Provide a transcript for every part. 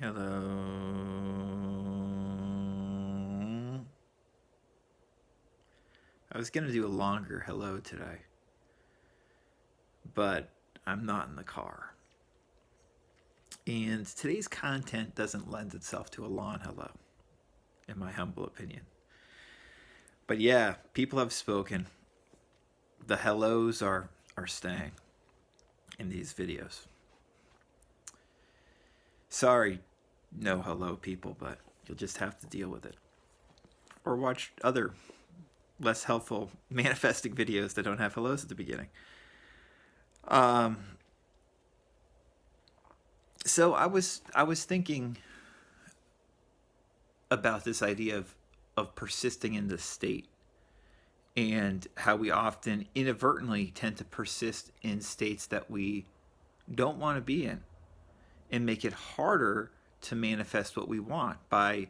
Hello. I was going to do a longer hello today, but I'm not in the car. And today's content doesn't lend itself to a long hello, in my humble opinion. But yeah, people have spoken. The hellos are staying in these videos. Sorry, no hello people, but you'll just have to deal with it. Or watch other less helpful manifesting videos that don't have hellos at the beginning. Um, so I was thinking about this idea of persisting in this state and how we often inadvertently tend to persist in states that we don't want to be in and make it harder to manifest what we want by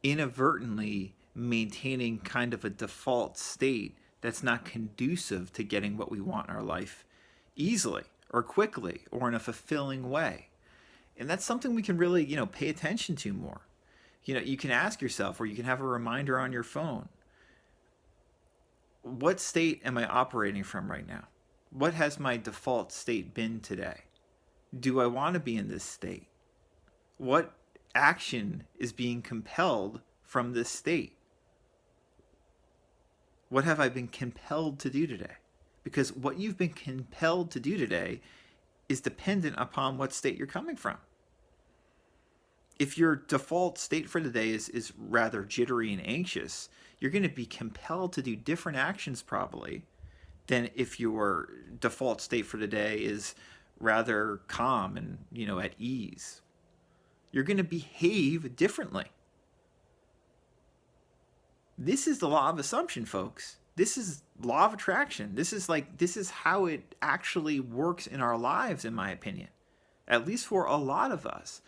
inadvertently maintaining kind of a default state that's not conducive to getting what we want in our life easily or quickly or in a fulfilling way. And that's something we can really, pay attention to more. You can ask yourself, or you can have a reminder on your phone, what state am I operating from right now? What has my default state been today? Do I want to be in this state? What action is being compelled from this state? What have I been compelled to do today? Because what you've been compelled to do today is dependent upon what state you're coming from. If your default state for the day is rather jittery and anxious, you're going to be compelled to do different actions probably than if your default state for the day is rather calm and, at ease. You're going to behave differently. This is the law of assumption, folks. This is law of attraction. This is how it actually works in our lives, in my opinion. At least for a lot of us.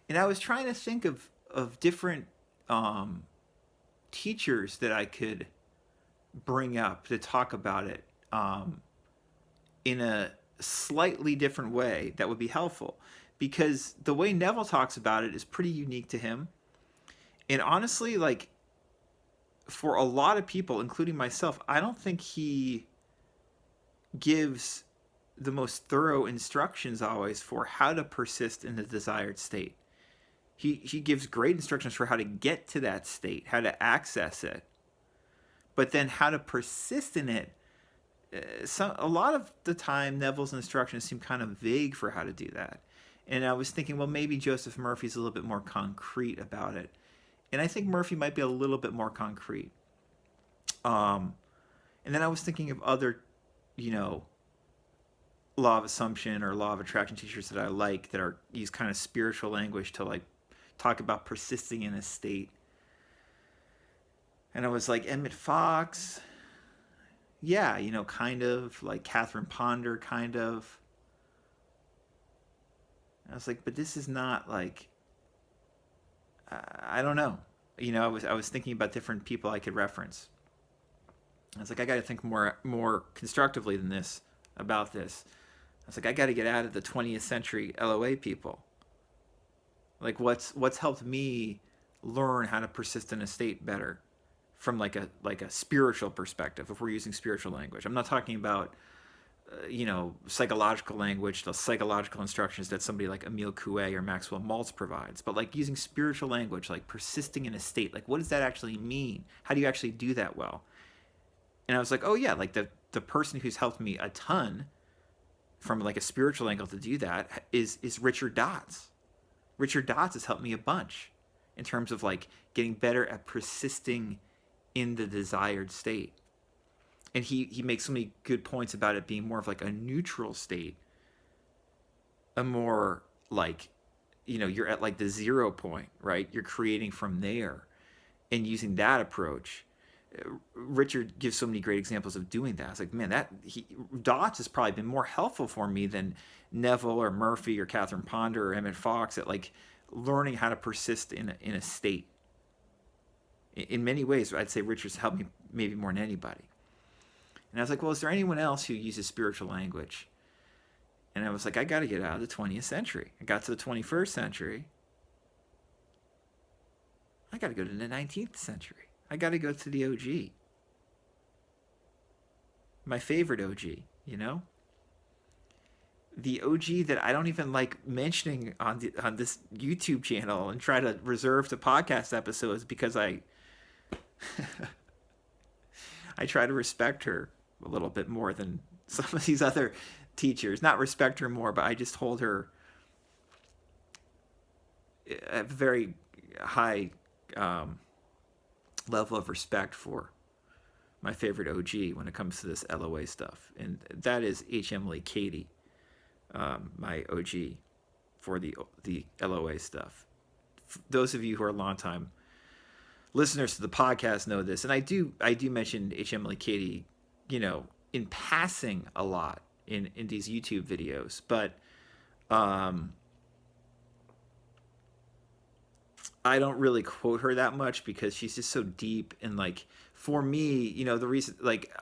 And I was trying to think of different teachers that I could bring up to talk about it in a slightly different way that would be helpful. Because the way Neville talks about it is pretty unique to him. And honestly, for a lot of people, including myself, I don't think he gives the most thorough instructions always for how to persist in the desired state. He gives great instructions for how to get to that state, how to access it, but then how to persist in it. A lot of the time, Neville's instructions seem kind of vague for how to do that. And I was thinking, well, maybe Joseph Murphy's a little bit more concrete about it. And I think Murphy might be a little bit more concrete. And then I was thinking of other, law of assumption or law of attraction teachers that I like that use kind of spiritual language to talk about persisting in a state. And I was like, Emmett Fox, yeah, kind of like Catherine Ponder, kind of. And I was like, but this is not I don't know. I was thinking about different people I could reference. I was like, I got to think more constructively than this about this. I was like, I got to get out of the 20th century LOA people. What's helped me learn how to persist in a state better from a spiritual perspective, if we're using spiritual language. I'm not talking about psychological language, the psychological instructions that somebody like Emile Coué or Maxwell Maltz provides, but using spiritual language, persisting in a state, what does that actually mean? How do you actually do that well? And I was like, oh yeah, the person who's helped me a ton from a spiritual angle to do that is Richard Dotz. Richard Dotz has helped me a bunch in terms of getting better at persisting in the desired state. And he makes so many good points about it being more of a neutral state, a more you're at the 0 point, right? You're creating from there and using that approach. Richard gives so many great examples of doing that. It's man, Dotz has probably been more helpful for me than Neville or Murphy or Catherine Ponder or Emmett Fox at learning how to persist in a state. In many ways, I'd say Richard's helped me maybe more than anybody. And I was like, well, is there anyone else who uses spiritual language? And I was like, I got to get out of the 20th century. I got to the 21st century. I got to go to the 19th century. I got to go to the OG. My favorite OG, you know? The OG that I don't even like mentioning on this YouTube channel and try to reserve to podcast episodes because I try to respect her a little bit more than some of these other teachers. Not respect her more, but I just hold her a very high level of respect for my favorite OG when it comes to this LOA stuff. And that is H. Emily Cady, my OG for the LOA stuff. Those of you who are longtime listeners to the podcast know this, and I do mention H. Emily Cady, in passing a lot in these YouTube videos, but I don't really quote her that much because she's just so deep. And like, for me, the reason, like,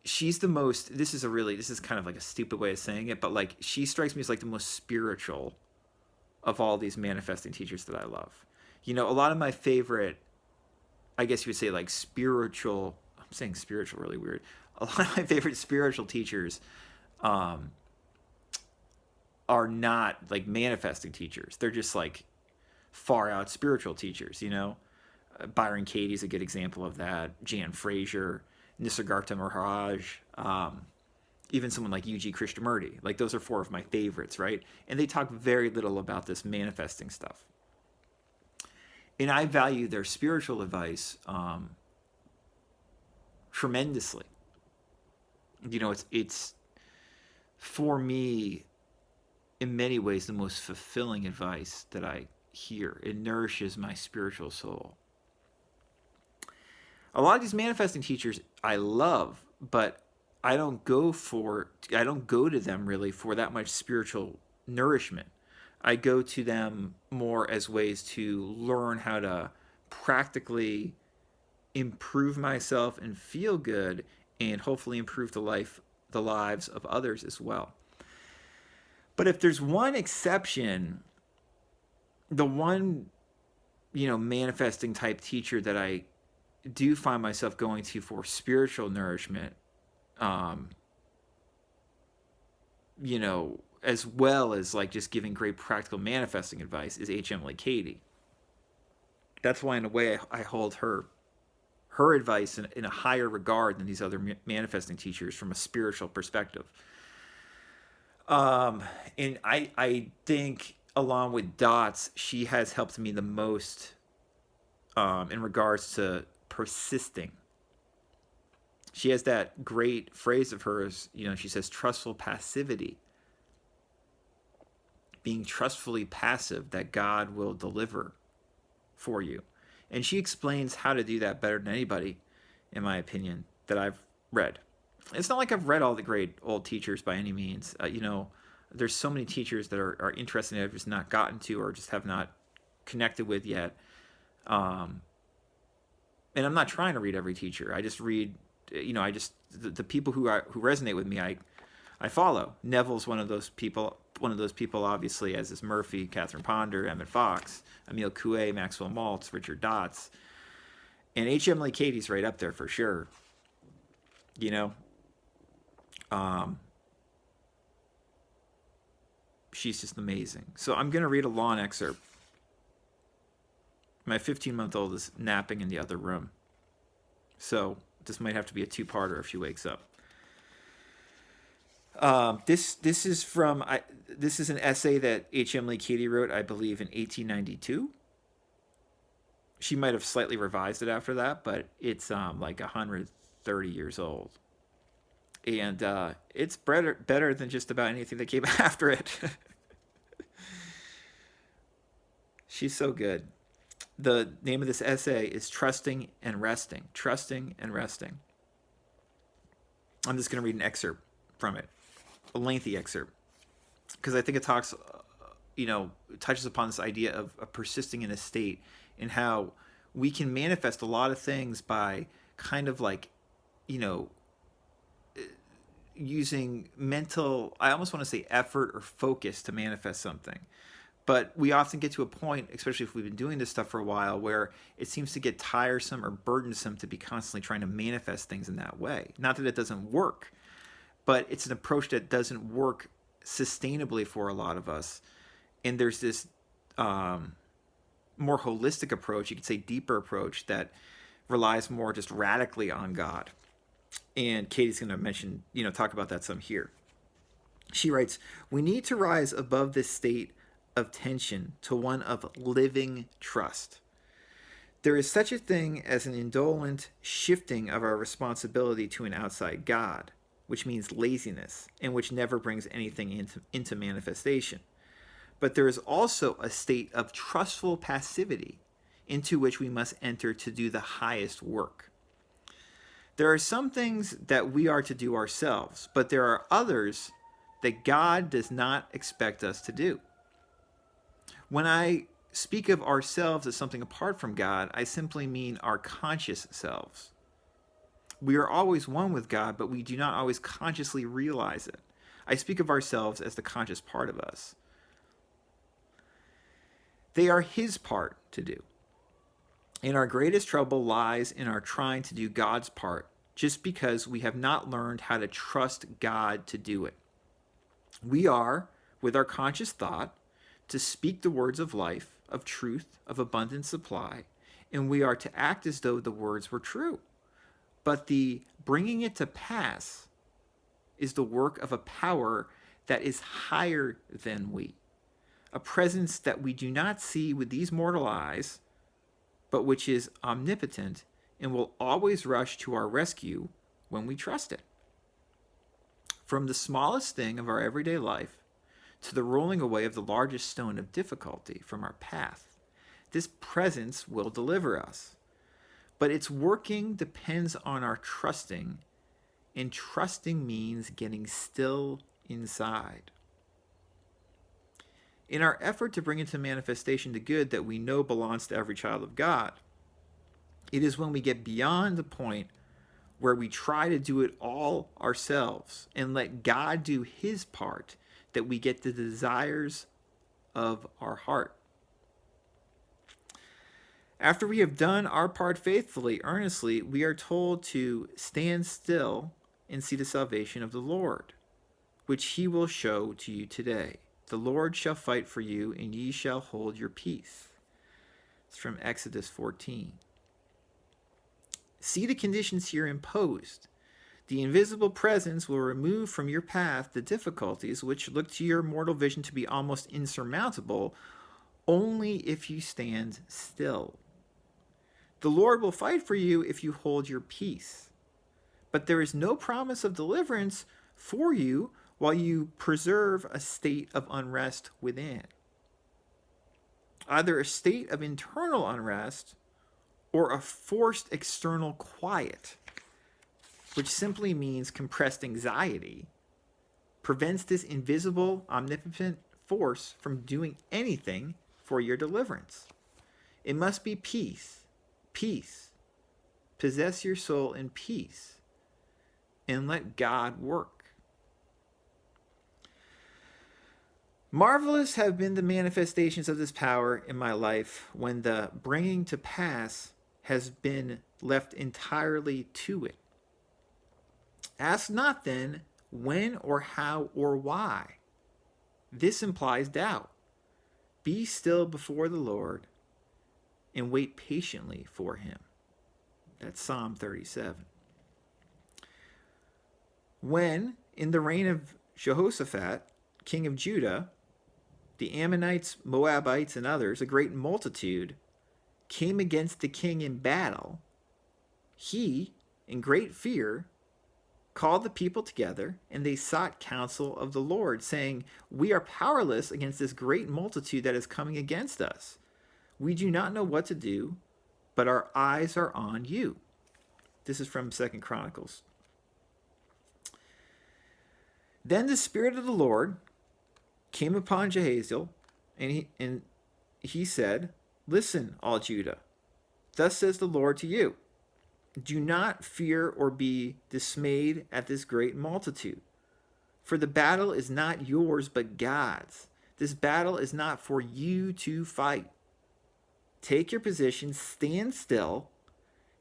she's the most, this is kind of like a stupid way of saying it, but like, she strikes me as like the most spiritual of all these manifesting teachers that I love. A lot of my favorite, I guess you would say, like, spiritual, I'm saying spiritual really weird. A lot of my favorite spiritual teachers are not like manifesting teachers. They're just like far out spiritual teachers, Byron Katie's a good example of that. Jan Fraser, Nisargadatta Maharaj, even someone like U.G. Krishnamurti. Like, those are four of my favorites, right? And they talk very little about this manifesting stuff. And I value their spiritual advice tremendously. It's for me, in many ways, the most fulfilling advice that I hear. It nourishes my spiritual soul. A lot of these manifesting teachers I love, but I don't go to them really for that much spiritual nourishment. I go to them more as ways to learn how to practically improve myself and feel good, and hopefully improve the lives of others as well. But if there's one exception, the one, manifesting type teacher that I do find myself going to for spiritual nourishment, as well as like just giving great practical manifesting advice, is H. Emily Cady. That's why, in a way, I hold her advice in a higher regard than these other manifesting teachers from a spiritual perspective. And I think, along with Dots, she has helped me the most in regards to persisting. She has that great phrase of hers, she says, trustful passivity. Being trustfully passive that God will deliver for you. And she explains how to do that better than anybody, in my opinion, that I've read. It's not like I've read all the great old teachers by any means. There's so many teachers that are interesting that I've just not gotten to or just have not connected with yet. And I'm not trying to read every teacher. I just read, the people who resonate with me, I follow. Neville's one of those people, obviously, as is Murphy, Catherine Ponder, Emmett Fox, Emile Coué, Maxwell Maltz, Richard Dotz. And H. Emily Cady's right up there for sure. She's just amazing. So I'm going to read a long excerpt. My 15-month-old is napping in the other room. So this might have to be a two-parter if she wakes up. This is an essay that H. Emily Cady wrote, I believe, in 1892. She might have slightly revised it after that, but it's like 130 years old. And it's better than just about anything that came after it. She's so good. The name of this essay is Trusting and Resting. Trusting and Resting. I'm just going to read an excerpt from it. A lengthy excerpt. Because I think it talks, touches upon this idea of persisting in a state, and how we can manifest a lot of things by kind of like, using mental, I almost want to say effort or focus to manifest something. But we often get to a point, especially if we've been doing this stuff for a while, where it seems to get tiresome or burdensome to be constantly trying to manifest things in that way. Not that it doesn't work, but it's an approach that doesn't work sustainably for a lot of us. And there's this more holistic approach, you could say deeper approach, that relies more just radically on God. And Katie's going to mention, talk about that some here. She writes, we need to rise above this state of tension to one of living trust. There is such a thing as an indolent shifting of our responsibility to an outside God, which means laziness, and which never brings anything into manifestation. But there is also a state of trustful passivity into which we must enter to do the highest work. There are some things that we are to do ourselves, but there are others that God does not expect us to do. When I speak of ourselves as something apart from God, I simply mean our conscious selves. We are always one with God, but we do not always consciously realize it. I speak of ourselves as the conscious part of us. They are His part to do. And our greatest trouble lies in our trying to do God's part, just because we have not learned how to trust God to do it. We are, with our conscious thought, to speak the words of life, of truth, of abundant supply, and we are to act as though the words were true. But the bringing it to pass is the work of a power that is higher than we, a presence that we do not see with these mortal eyes, but which is omnipotent and will always rush to our rescue when we trust it. From the smallest thing of our everyday life to the rolling away of the largest stone of difficulty from our path, this presence will deliver us. But its working depends on our trusting, and trusting means getting still inside. In our effort to bring into manifestation the good that we know belongs to every child of God, it is when we get beyond the point where we try to do it all ourselves and let God do His part that we get the desires of our heart. After we have done our part faithfully, earnestly, we are told to stand still and see the salvation of the Lord, which He will show to you today. The Lord shall fight for you, and ye shall hold your peace. It's from Exodus 14. See the conditions here imposed. The invisible presence will remove from your path the difficulties which look to your mortal vision to be almost insurmountable, only if you stand still. The Lord will fight for you if you hold your peace. But there is no promise of deliverance for you while you preserve a state of unrest within. Either a state of internal unrest or a forced external quiet, which simply means compressed anxiety, prevents this invisible, omnipotent force from doing anything for your deliverance. It must be peace, peace. Possess your soul in peace and let God work. Marvelous have been the manifestations of this power in my life when the bringing to pass has been left entirely to it. Ask not then when or how or why. This implies doubt. Be still before the Lord and wait patiently for Him. That's Psalm 37. When, in the reign of Jehoshaphat, king of Judah, the Ammonites, Moabites, and others, a great multitude, came against the king in battle, he, in great fear, called the people together, and they sought counsel of the Lord, saying, we are powerless against this great multitude that is coming against us. We do not know what to do, but our eyes are on you. This is from 2 Chronicles. Then the Spirit of the Lord came upon Jehaziel, and he said, listen, all Judah, thus says the Lord to you, do not fear or be dismayed at this great multitude, for the battle is not yours but God's. This battle is not for you to fight. Take your position, stand still,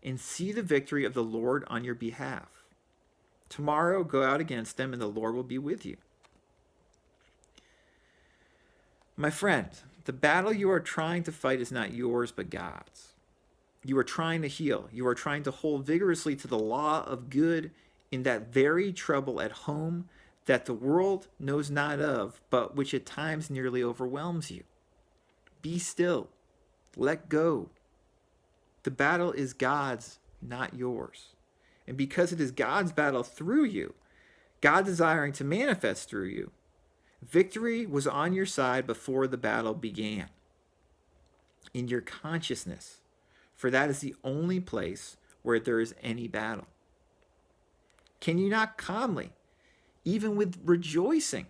and see the victory of the Lord on your behalf. Tomorrow, go out against them, and the Lord will be with you. My friend, the battle you are trying to fight is not yours, but God's. You are trying to heal. You are trying to hold vigorously to the law of good in that very trouble at home that the world knows not of, but which at times nearly overwhelms you. Be still. Let go. The battle is God's, not yours. And because it is God's battle through you, God desiring to manifest through you, victory was on your side before the battle began. In your consciousness, for that is the only place where there is any battle. Can you not calmly, even with rejoicing,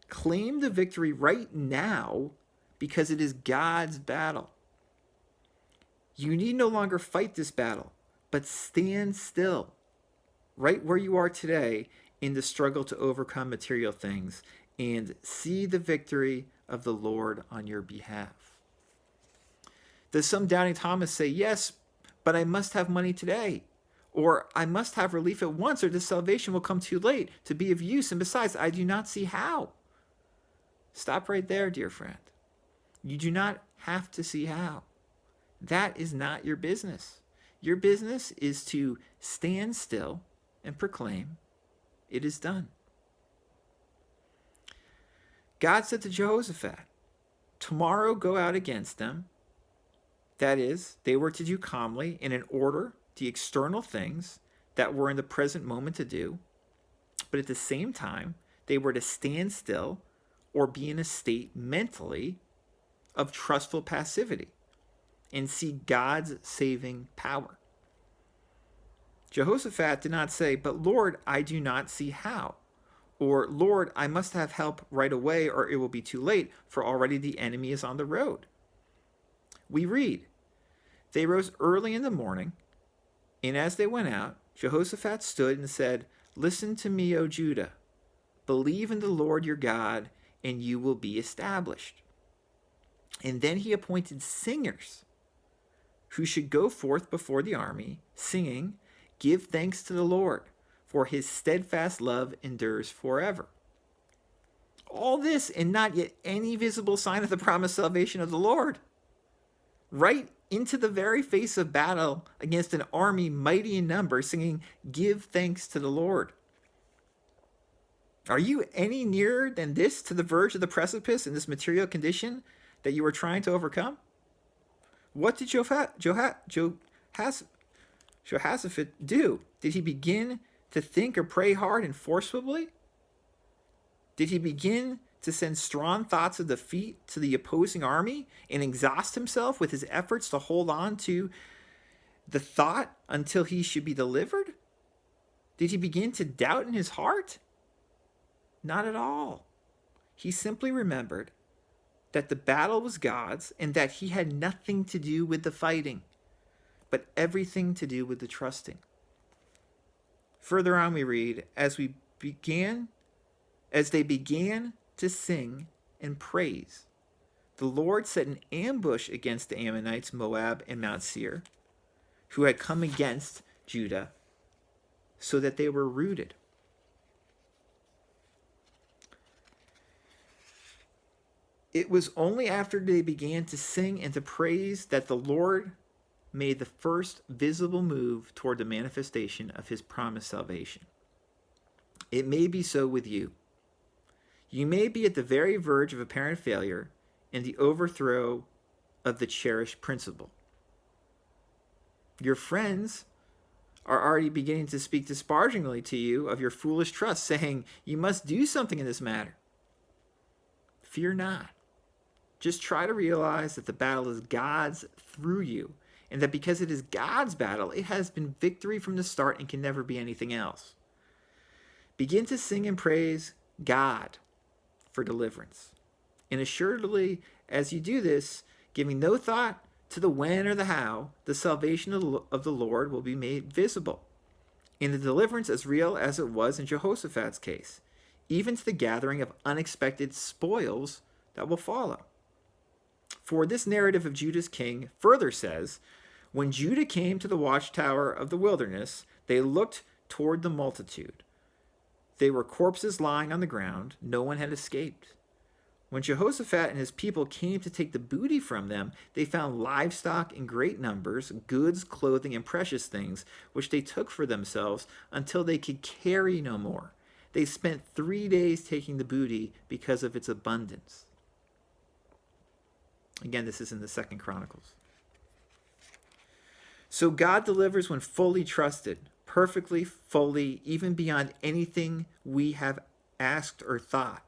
claim the victory right now because it is God's battle? You need no longer fight this battle, but stand still, right where you are today in the struggle to overcome material things, and see the victory of the Lord on your behalf. Does some doubting Thomas say, yes, but I must have money today, or I must have relief at once, or this salvation will come too late to be of use, and besides, I do not see how? Stop right there, dear friend. You do not have to see how. That is not your business. Your business is to stand still and proclaim, it is done. God said to Jehoshaphat, tomorrow go out against them. That is, they were to do calmly and in order the external things that were in the present moment to do, but at the same time, they were to stand still or be in a state mentally of trustful passivity and see God's saving power. Jehoshaphat did not say, but Lord, I do not see how. Or, Lord, I must have help right away or it will be too late, for already the enemy is on the road. We read, they rose early in the morning, and as they went out, Jehoshaphat stood and said, listen to me, O Judah. Believe in the Lord your God, and you will be established. And then he appointed singers who should go forth before the army, singing, give thanks to the Lord, for his steadfast love endures forever. All this and not yet any visible sign of the promised salvation of the Lord. Right into the very face of battle against an army mighty in number, singing, give thanks to the Lord. Are you any nearer than this to the verge of the precipice in this material condition that you are trying to overcome? What did Jehoshaphat do? Did he begin to think or pray hard and forcibly? Did he begin to send strong thoughts of defeat to the opposing army and exhaust himself with his efforts to hold on to the thought until he should be delivered? Did he begin to doubt in his heart? Not at all. He simply remembered that the battle was God's and that he had nothing to do with the fighting, but everything to do with the trusting. Further on we read, as they began to sing and praise, the Lord set an ambush against the Ammonites, Moab, and Mount Seir, who had come against Judah, so that they were routed. It was only after they began to sing and to praise that the Lord made the first visible move toward the manifestation of his promised salvation. It may be so with you. You may be at the very verge of apparent failure and the overthrow of the cherished principle. Your friends are already beginning to speak disparagingly to you of your foolish trust, saying, you must do something in this matter. Fear not. Just try to realize that the battle is God's through you, and that because it is God's battle, it has been victory from the start and can never be anything else. Begin to sing and praise God for deliverance. And assuredly, as you do this, giving no thought to the when or the how, the salvation of the Lord will be made visible, and the deliverance as real as it was in Jehoshaphat's case, even to the gathering of unexpected spoils that will follow. For this narrative of Judah's king further says, when Judah came to the watchtower of the wilderness, they looked toward the multitude. They were corpses lying on the ground. No one had escaped. When Jehoshaphat and his people came to take the booty from them, they found livestock in great numbers, goods, clothing, and precious things, which they took for themselves until they could carry no more. They spent 3 days taking the booty because of its abundance. Again, this is in the 2nd Chronicles. So God delivers when fully trusted, perfectly, fully, even beyond anything we have asked or thought,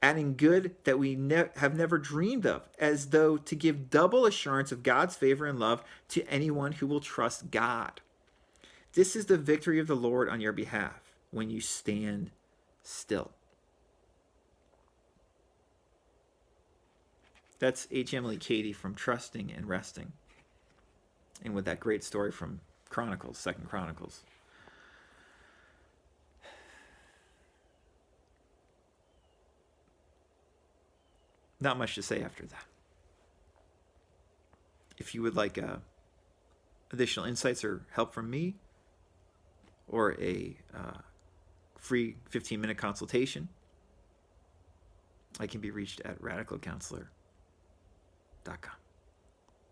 adding good that we have never dreamed of, as though to give double assurance of God's favor and love to anyone who will trust God. This is the victory of the Lord on your behalf when you stand still. That's H. Emily Cady from Trusting and Resting. And with that great story from Chronicles, 2nd Chronicles. Not much to say after that. If you would like additional insights or help from me, or a free 15-minute consultation, I can be reached at radicalcounselor.com.